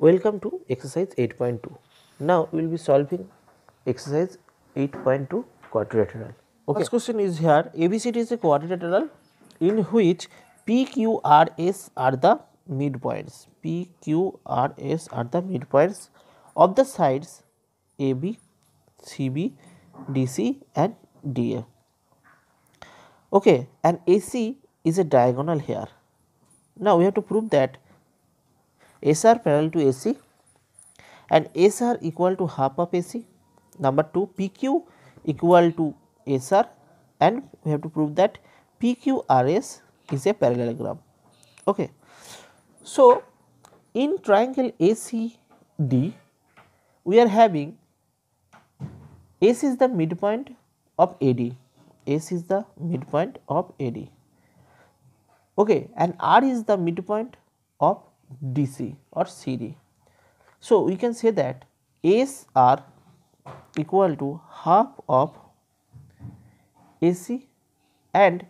Welcome to exercise 8.2. Now we will be solving exercise 8.2 quadrilateral. Okay. First question is here, ABCD is a quadrilateral in which PQRS are the midpoints. PQRS are the midpoints of the sides AB, CB, DC and DA. Okay, and AC is a diagonal here. Now we have to prove that SR parallel to AC and SR equal to half of AC. Number 2, PQ equal to SR, and we have to prove that PQRS is a parallelogram. Okay. So, in triangle ACD, we are having AC is the midpoint of AD. AC is the midpoint of AD. Okay, and R is the midpoint of DC or CD. So, we can say that SR equal to half of AC and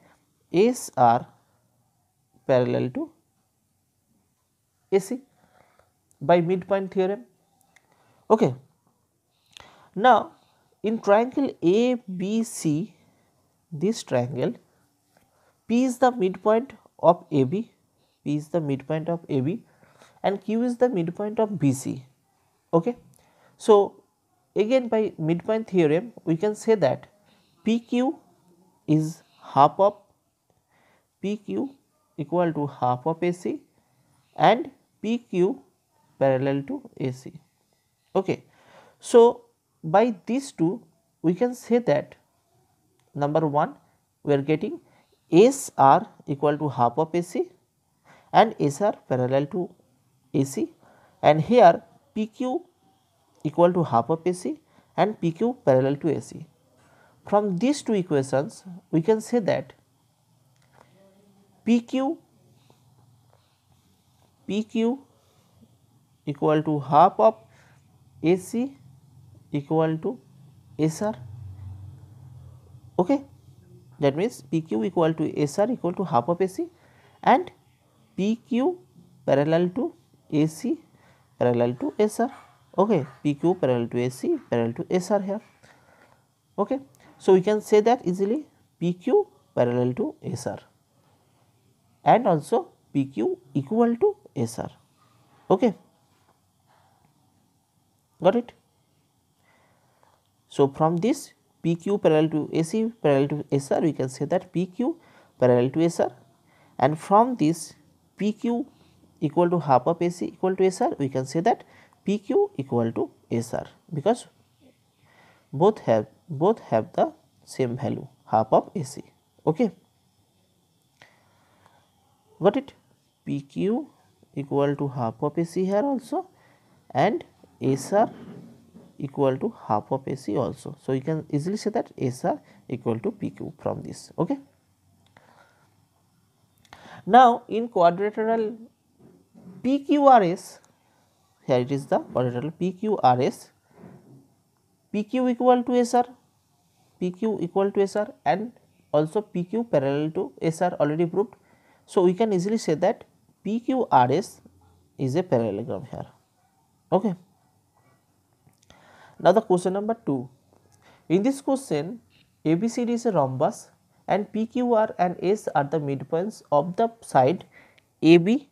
SR parallel to AC by midpoint theorem. Okay. Now, in triangle ABC, this triangle, P is the midpoint of AB, P is the midpoint of AB and Q is the midpoint of BC. Okay. So, again by midpoint theorem we can say that PQ is half of PQ equal to half of AC and PQ parallel to AC. Okay. So, by these two we can say that number 1 we are getting SR equal to half of AC and SR parallel to AC, and here PQ equal to half of AC and PQ parallel to AC. From these two equations we can say that PQ equal to half of AC equal to SR. Okay, that means PQ equal to SR equal to half of AC and PQ parallel to AC parallel to SR. Okay, PQ parallel to AC parallel to SR here. Okay, so we can say that easily PQ parallel to SR and also PQ equal to SR. Okay, got it? So, from this PQ parallel to AC parallel to SR we can say that PQ parallel to SR, and from this PQ equal to half of AC equal to SR we can say that PQ equal to SR, because both have the same value, half of AC. Okay, got it? PQ equal to half of AC here also and SR equal to half of AC also. So, you can easily say that SR equal to PQ from this. Okay. Now, in quadrilateral PQRS, here it is the quadrilateral PQRS, PQ equal to SR, PQ equal to SR and also PQ parallel to SR already proved. So, we can easily say that PQRS is a parallelogram here. Okay. Now, the question number 2. In this question, ABCD is a rhombus and PQR and S are the midpoints of the side AB,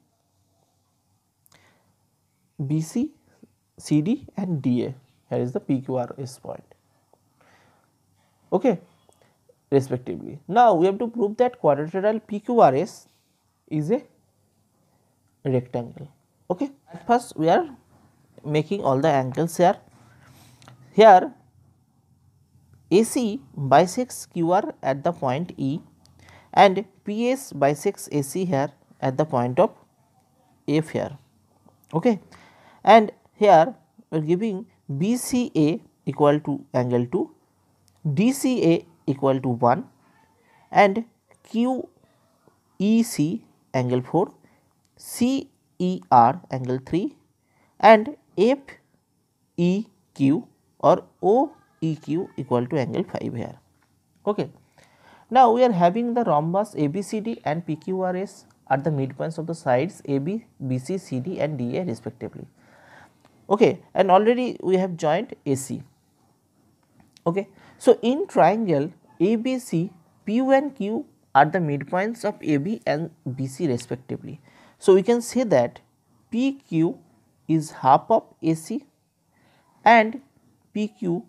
BC, CD and DA. Here is the PQRS point. Okay, respectively. Now, we have to prove that quadrilateral PQRS is a rectangle. Okay. At first, we are making all the angles here. Here AC bisects QR at the point E and PS bisects AC here at the point of F here. Okay. And here we are giving BCA equal to angle 2, DCA equal to 1 and QEC angle 4, CER angle 3 and FEQ or OEQ equal to angle 5 here. Okay. Now, we are having the rhombus ABCD and PQRS at the midpoints of the sides AB, BC, CD and DA respectively. Okay, and already we have joined AC. Okay, so in triangle ABC, PU and Q are the midpoints of AB and BC respectively. So we can say that PQ is half of AC and PQ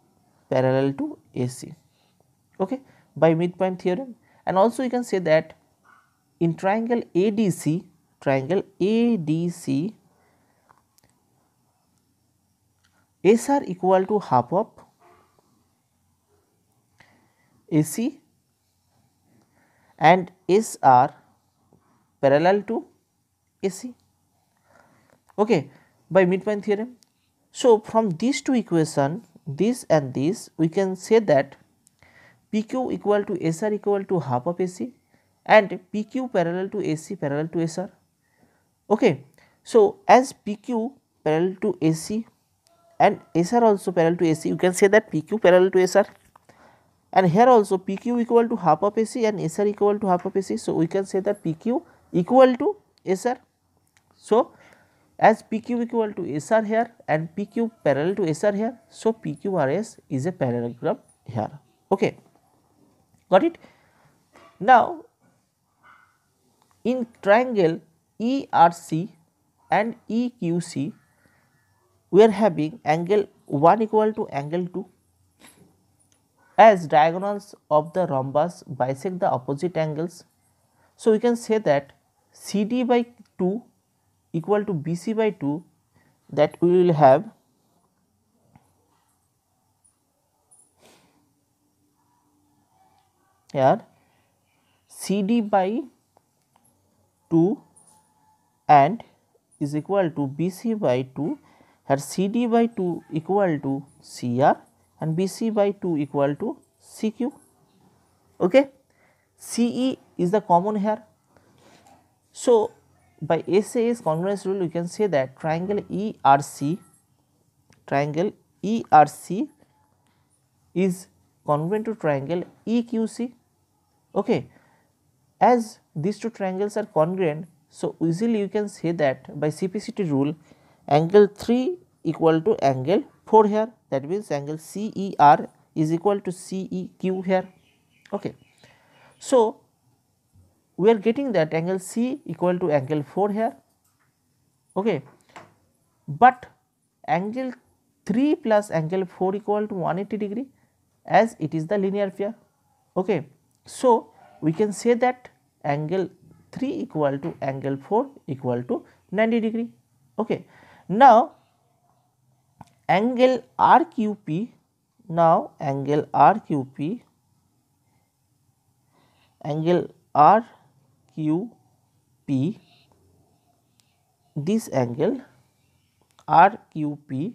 parallel to AC, okay, by midpoint theorem. And also you can say that in triangle ADC, SR equal to half of AC and SR parallel to AC, okay, by midpoint theorem. So from these two equation, this and this, we can say that PQ equal to SR equal to half of AC and PQ parallel to AC parallel to SR. Okay, so as PQ parallel to AC and SR also parallel to AC, you can say that PQ parallel to SR, and here also PQ equal to half of AC and SR equal to half of AC. So we can say that PQ equal to SR. So as PQ equal to SR here and PQ parallel to SR here, so PQRS is a parallelogram here. Okay, got it? Now in triangle ERC and EQC, we are having angle 1 equal to angle 2, as diagonals of the rhombus bisect the opposite angles. So we can say that CD by 2 equal to BC by 2, that we will have here CD by 2 and is equal to BC by 2, here CD by 2 equal to CR and BC by 2 equal to CQ. Okay, CE is the common here. So by SAS congruence rule, we can say that triangle ERC is congruent to triangle EQC. Okay, as these two triangles are congruent, so easily you can say that by CPCT rule, angle 3 equal to angle 4 here, that means angle CER is equal to CEQ here. Okay, so we are getting that angle C equal to angle 4 here. Okay, but angle 3 plus angle 4 equal to 180 degree, as it is the linear pair. Okay, so we can say that angle 3 equal to angle 4 equal to 90 degree. Okay, now angle RQP, this angle RQP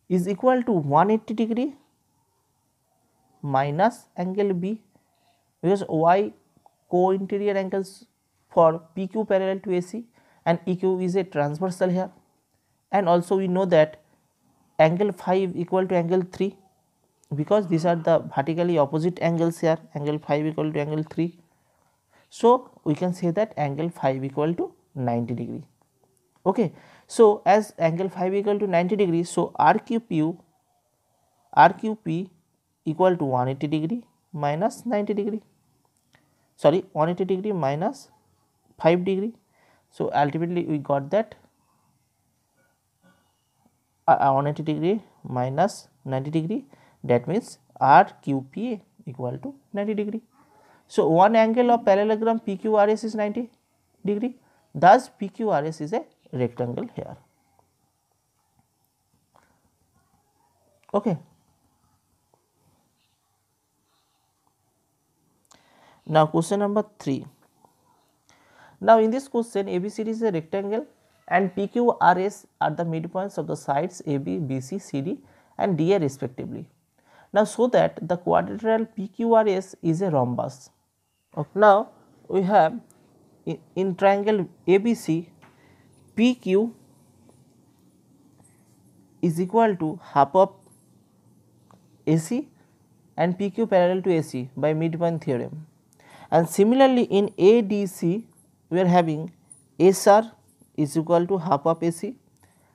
is equal to 180 degree minus angle B, because Y co-interior angles for PQ parallel to AC and EQ is a transversal here, and also we know that angle 5 equal to angle 3, because these are the vertically opposite angles here, angle 5 equal to angle 3. So we can say that angle 5 equal to 90 degree. Okay, so as angle 5 equal to 90 degree, so RQP equal to 180 degree minus 90 degree, sorry, 180 degree minus 5 degree. So ultimately we got that 180 degree minus 90 degree, that means RQP equal to 90 degree. So one angle of parallelogram PQRS is 90 degree, thus PQRS is a rectangle here. Okay. Now question number 3. Now in this question, ABCD is a rectangle and PQRS are the midpoints of the sides AB, BC, CD and DA respectively. Now so that the quadrilateral PQRS is a rhombus. Okay. Now we have in triangle ABC, PQ is equal to half of AC and PQ parallel to AC by midpoint theorem. And similarly in ADC, we are having SR is equal to half of AC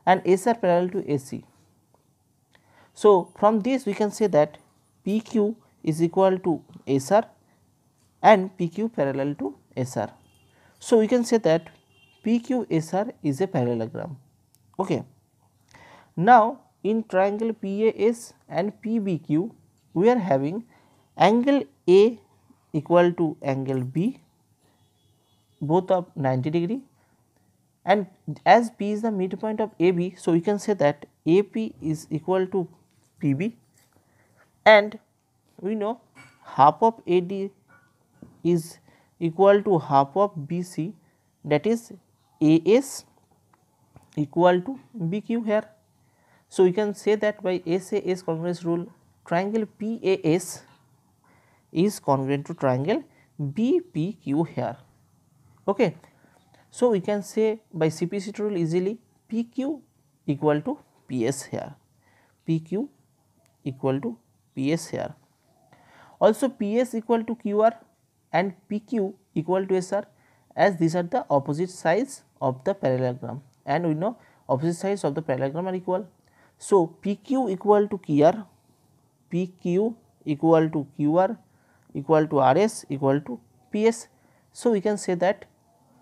and SR parallel to AC. So, from this we can say that PQ is equal to SR and PQ parallel to SR. So, we can say that PQSR is a parallelogram. Okay. Now, in triangle PAS and PBQ, we are having angle A equal to angle B, both of 90 degree, and as P is the midpoint of AB, so we can say that AP is equal to PB, and we know half of AD is equal to half of BC, that is AS equal to BQ here. So, we can say that by SAS congruence rule, triangle PAS is congruent to triangle BPQ here. Okay. So, we can say by CP rule easily PQ equal to PS here, PQ equal to PS here. Also PS equal to QR and PQ equal to SR, as these are the opposite sides of the parallelogram, and we know opposite sides of the parallelogram are equal. So, PQ equal to QR, PQ equal to QR equal to RS equal to PS. So, we can say that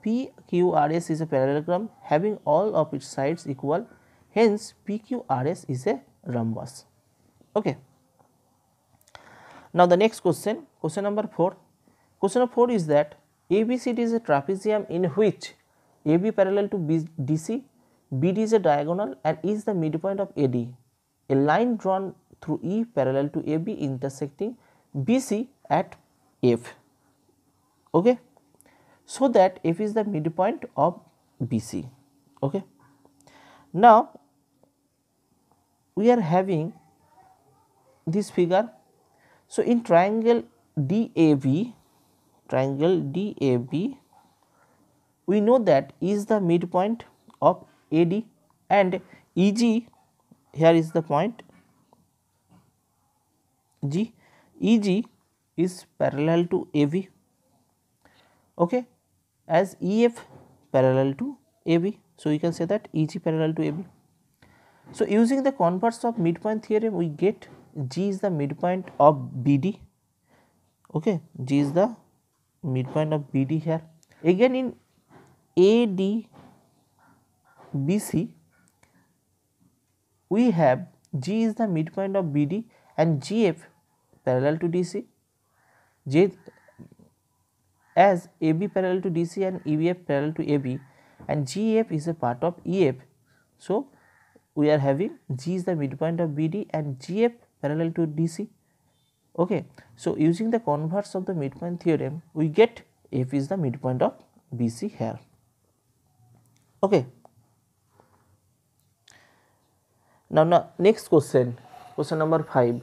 PQRS is a parallelogram having all of its sides equal, hence PQRS is a rhombus. Okay. Now, the next question, question number 4. Question number 4 is that ABCD is a trapezium in which AB parallel to DC, BD is a diagonal and E is the midpoint of AD. A line drawn through E parallel to AB intersecting BC at F. Okay. So that F is the midpoint of BC. Okay. Now, we are having this figure. So, in triangle DAB, we know that E is the midpoint of AD and EG, here is the point G, EG is parallel to AB, okay, as EF parallel to AB. So, we can say that EG parallel to AB. So, using the converse of midpoint theorem, we get G is the midpoint of BD, okay, G is the midpoint of BD here. Again in ADBC, we have G is the midpoint of BD and GF parallel to DC, J as AB parallel to DC and EF parallel to AB, and GF is a part of EF. So, we are having G is the midpoint of BD and GF parallel to DC. Okay. So, using the converse of the midpoint theorem, we get F is the midpoint of BC here. Okay. Now next question, question number 5.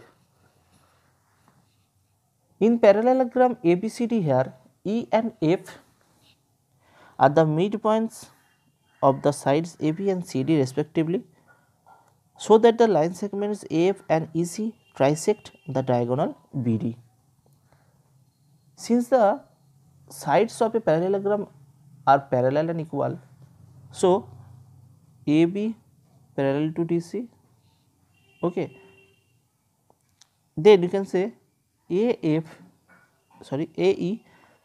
In parallelogram ABCD here, E and F are the midpoints of the sides AB and CD respectively, so that the line segments AF and EC trisect the diagonal BD. Since the sides of a parallelogram are parallel and equal, so AB parallel to DC, okay, then you can say AE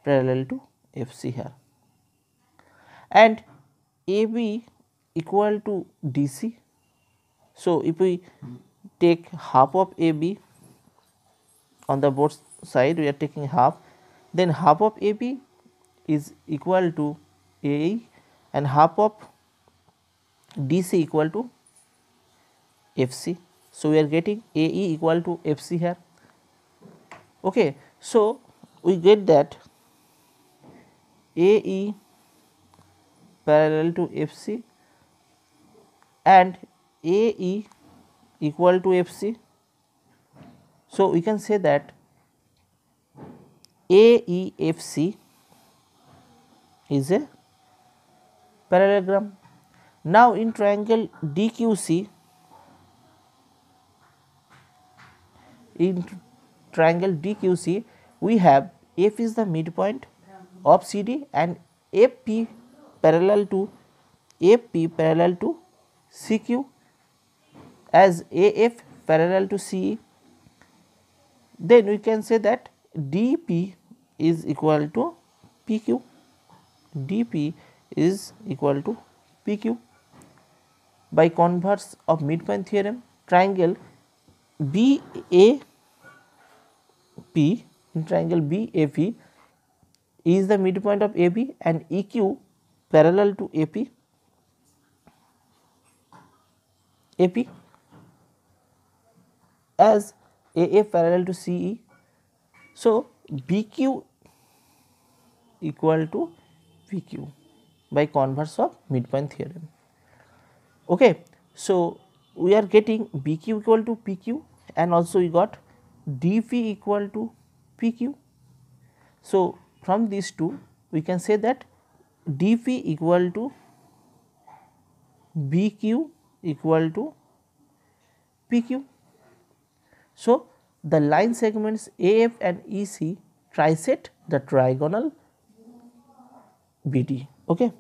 parallel to FC here, and AB equal to DC. So, if we take half of AB on the both side, we are taking half, then half of AB is equal to AE and half of DC equal to FC. So, we are getting AE equal to FC here. Okay. So, we get that AE parallel to FC and AE equal to FC. So, we can say that AEFC is a parallelogram. Now, in triangle DQC, we have F is the midpoint of CD and FP parallel to CQ as AF parallel to CE, then we can say that DP is equal to PQ. DP is equal to PQ. By converse of midpoint theorem, triangle BAP, in triangle BAP is the midpoint of AB and EQ parallel to AP as AF parallel to CE. So, BQ equal to PQ by converse of midpoint theorem. Okay. So, we are getting BQ equal to PQ and also we got DP equal to PQ. So, from these two we can say that DP equal to BQ equal to PQ. So, the line segments AF and EC trisect the trigonal BD. Okay.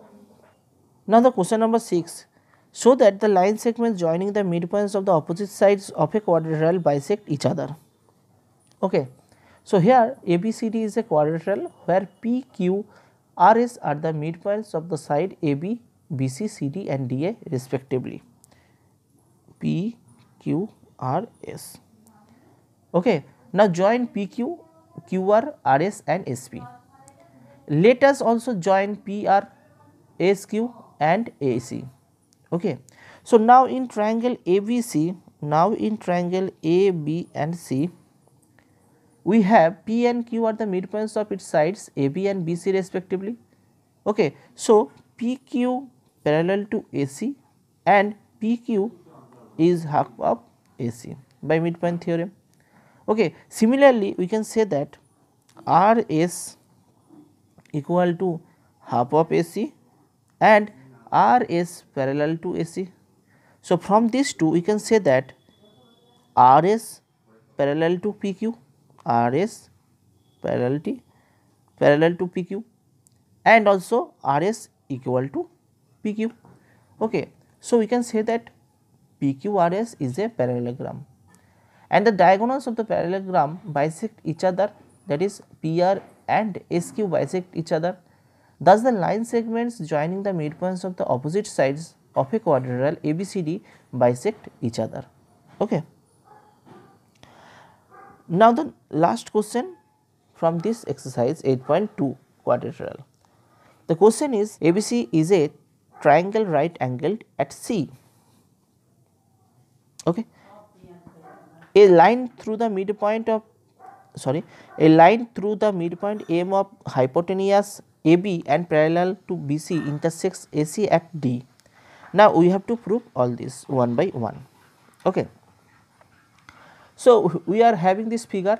Now, the question number 6, show that the line segments joining the midpoints of the opposite sides of a quadrilateral bisect each other. Okay. So, here ABCD is a quadrilateral where PQ RS are the midpoints of the side AB, BC, CD and DA respectively. PQ RS. Okay. Now, join PQ, QR, RS and SP. Let us also join PR, SQ and AC. Okay. So, now in triangle ABC, now in triangle A, B and C, we have P and Q are the midpoints of its sides AB and BC respectively. Okay. So, PQ parallel to AC and PQ is half of AC by midpoint theorem. Okay. Similarly, we can say that RS equal to half of AC and RS parallel to AC. So, from these two we can say that RS parallel to PQ, RS parallel to PQ and also RS equal to PQ. Okay. So, we can say that PQRS is a parallelogram and the diagonals of the parallelogram bisect each other, that is PR and SQ bisect each other. Thus, the line segments joining the midpoints of the opposite sides of a quadrilateral ABCD bisect each other. Okay. Now, the last question from this exercise 8.2 quadrilateral. The question is ABC is a triangle right angled at C. Okay. A line through the midpoint M of hypotenuse AB and parallel to BC intersects AC at D. Now, we have to prove all this one by one. Okay. So, we are having this figure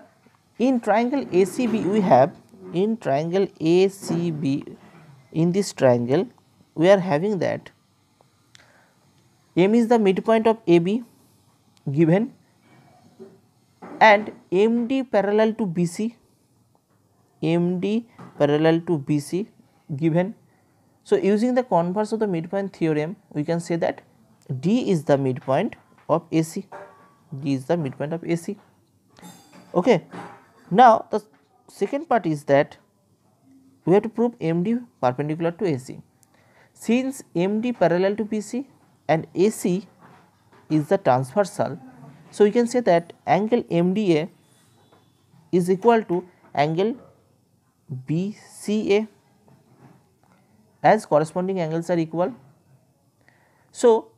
in triangle ACB. We have in triangle ACB, in this triangle we are having that M is the midpoint of AB given and MD parallel to BC, MD parallel to BC given. So, using the converse of the midpoint theorem, we can say that D is the midpoint of AC, D is the midpoint of AC. Okay. Now, the second part is that we have to prove MD perpendicular to AC. Since MD parallel to BC and AC is the transversal, so we can say that angle MDA is equal to angle BCA as corresponding angles are equal. So,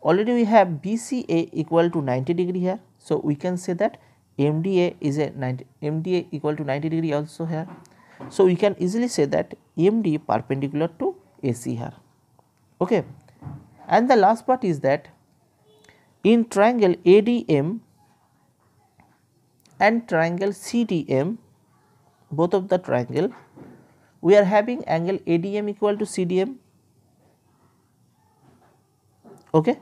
already we have BCA equal to 90 degree here. So, we can say that MDA is a MDA equal to 90 degree also here. So, we can easily say that MD perpendicular to AC here. Okay. And the last part is that in triangle ADM and triangle CDM, both of the triangle, we are having angle ADM equal to CDM, okay,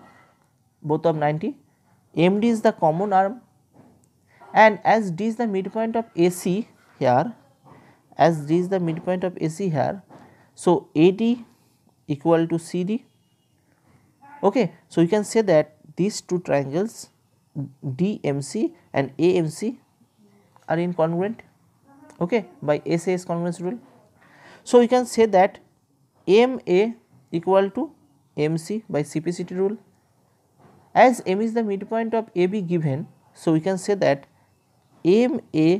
both of 90. MD is the common arm and as D is the midpoint of AC here, as D is the midpoint of AC here, so AD equal to CD Okay, so you can say that these two triangles DMC and AMC are incongruent, okay, by SAS congruence rule. So you can say that MA equal to MC by CPCT rule. As M is the midpoint of AB given, so we can say that MA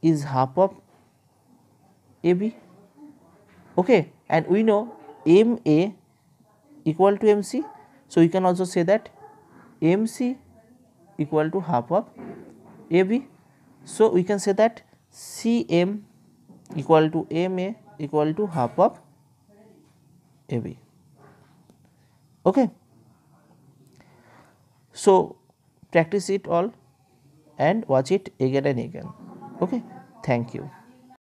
is half of AB, okay, and we know MA equal to MC, so we can also say that MC equal to half of AB. So we can say that CM equal to MA equal to half of AB. Okay. So practice it all and watch it again and again. Okay. Thank you.